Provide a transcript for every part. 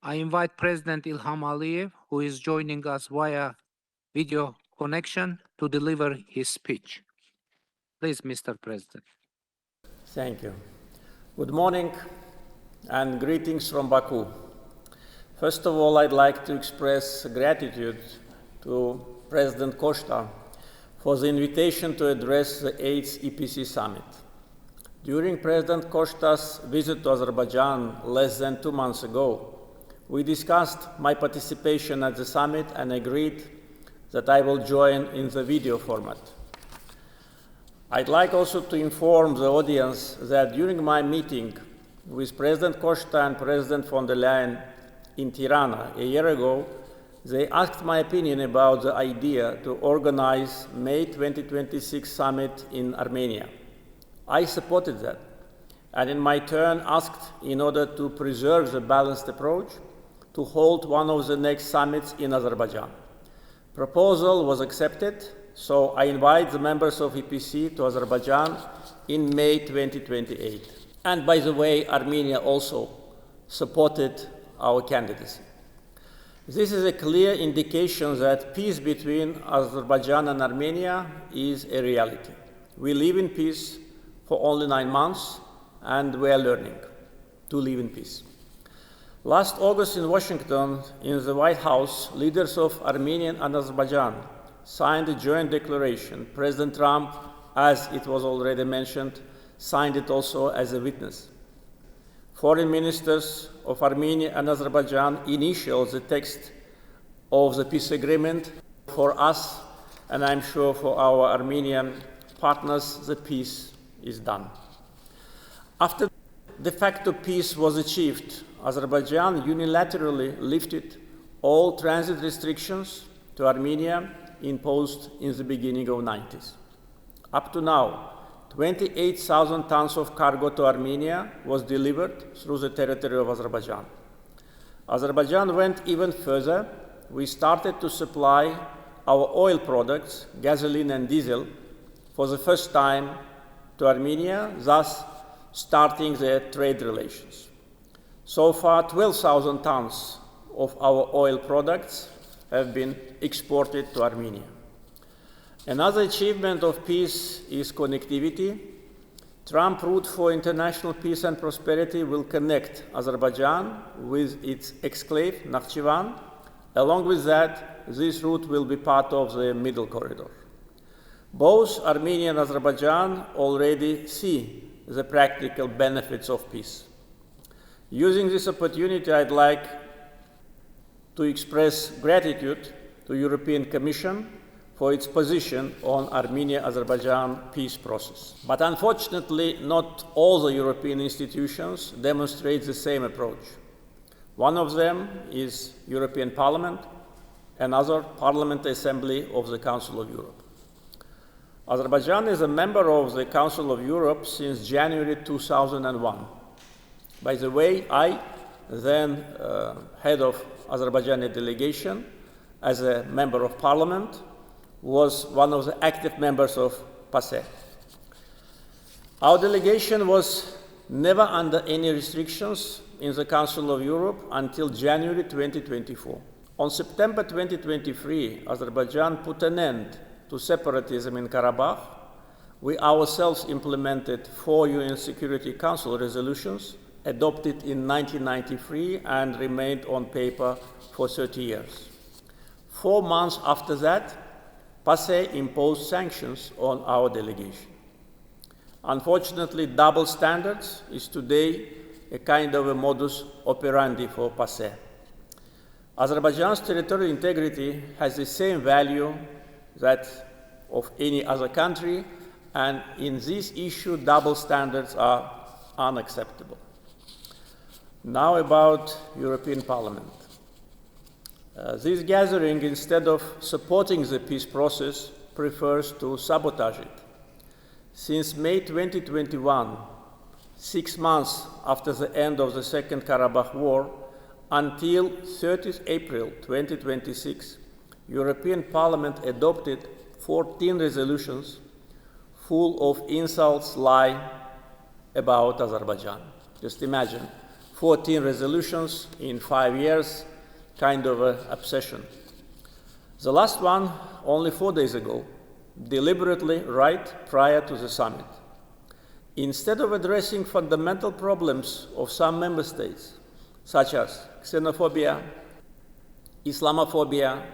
I invite President Ilham Aliyev, who is joining us via video connection, to deliver his speech. Please, Mr. President. Thank you. Good morning and greetings from Baku. First of all, I'd like to express gratitude to President Costa for the invitation to address the 8th EPC Summit. During President Costa's visit to Azerbaijan less than 2 months ago, we discussed my participation at the summit and agreed that I will join in the video format. I'd like also to inform the audience that during my meeting with President Costa and President von der Leyen in Tirana a year ago, they asked my opinion about the idea to organize May 2026 summit in Armenia. I supported that, and in my turn asked, in order to preserve the balanced approach, to hold one of the next summits in Azerbaijan. Proposal was accepted, so I invite the members of EPC to Azerbaijan in May 2028. And by the way, Armenia also supported our candidacy. This is a clear indication that peace between Azerbaijan and Armenia is a reality. We live in peace for only 9 months, and we are learning to live in peace. Last August in Washington, in the White House, leaders of Armenia and Azerbaijan signed a joint declaration. President Trump, as it was already mentioned, signed it also as a witness. Foreign ministers of Armenia and Azerbaijan initialed the text of the peace agreement. For us, and I'm sure for our Armenian partners, the peace is done. After de facto peace was achieved, Azerbaijan unilaterally lifted all transit restrictions to Armenia imposed in the beginning of the 90s. Up to now, 28,000 tons of cargo to Armenia was delivered through the territory of Azerbaijan. Azerbaijan went even further. We started to supply our oil products, gasoline and diesel, for the first time to Armenia, thus starting their trade relations. So far, 12,000 tons of our oil products have been exported to Armenia. Another achievement of peace is connectivity. Trump Route for International Peace and Prosperity will connect Azerbaijan with its exclave, Nakhchivan. Along with that, this route will be part of the Middle Corridor. Both Armenia and Azerbaijan already see the practical benefits of peace. Using this opportunity, I'd like to express gratitude to the European Commission for its position on Armenia-Azerbaijan peace process. But unfortunately, not all the European institutions demonstrate the same approach. One of them is European Parliament, another Parliament Assembly of the Council of Europe. Azerbaijan is a member of the Council of Europe since January 2001. By the way, I, then head of Azerbaijani delegation, as a member of parliament, was one of the active members of PASE. Our delegation was never under any restrictions in the Council of Europe until January 2024. On September 2023, Azerbaijan put an end to separatism in Karabakh. We ourselves implemented 4 UN Security Council resolutions adopted in 1993 and remained on paper for 30 years. 4 months after that, PASE imposed sanctions on our delegation. Unfortunately, double standards is today a kind of a modus operandi for PASE. Azerbaijan's territorial integrity has the same value that of any other country, and in this issue, double standards are unacceptable. Now about European Parliament. This gathering, instead of supporting the peace process, prefers to sabotage it. Since May 2021, 6 months after the end of the Second Karabakh War, until 30th April 2026, European Parliament adopted 14 resolutions full of insults, lies about Azerbaijan. Just imagine, 14 resolutions in 5 years, kind of an obsession. The last one, only 4 days ago, deliberately right prior to the summit. Instead of addressing fundamental problems of some member states, such as xenophobia, Islamophobia,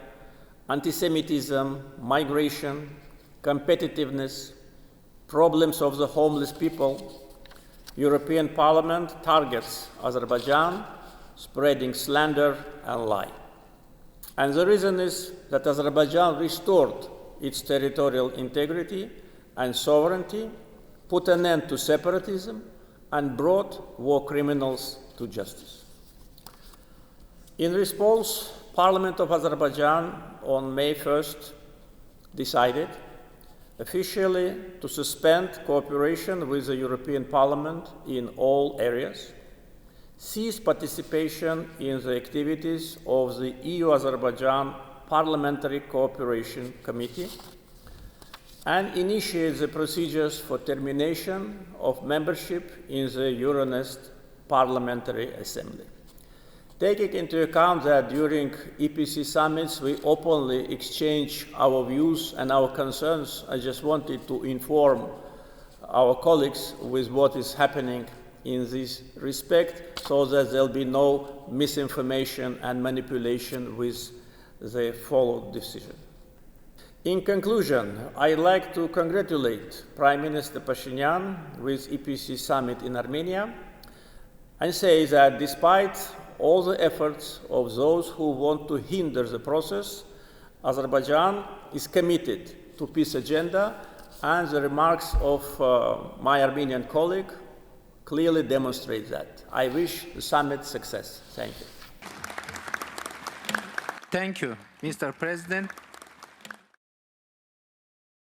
anti-Semitism, migration, competitiveness, problems of the homeless people, European Parliament targets Azerbaijan, spreading slander and lie. And the reason is that Azerbaijan restored its territorial integrity and sovereignty, put an end to separatism, and brought war criminals to justice. In response, Parliament of Azerbaijan on May 1st decided officially to suspend cooperation with the European Parliament in all areas, cease participation in the activities of the EU-Azerbaijan Parliamentary Cooperation Committee, and initiate the procedures for termination of membership in the Euronest Parliamentary Assembly. Taking into account that during EPC summits we openly exchange our views and our concerns, I just wanted to inform our colleagues with what is happening in this respect so that there will be no misinformation and manipulation with the followed decision. In conclusion, I'd like to congratulate Prime Minister Pashinyan with EPC summit in Armenia and say that despite all the efforts of those who want to hinder the process, Azerbaijan is committed to peace agenda, and the remarks of my Armenian colleague clearly demonstrate that. I wish the summit success. Thank you. Thank you, Mr. President.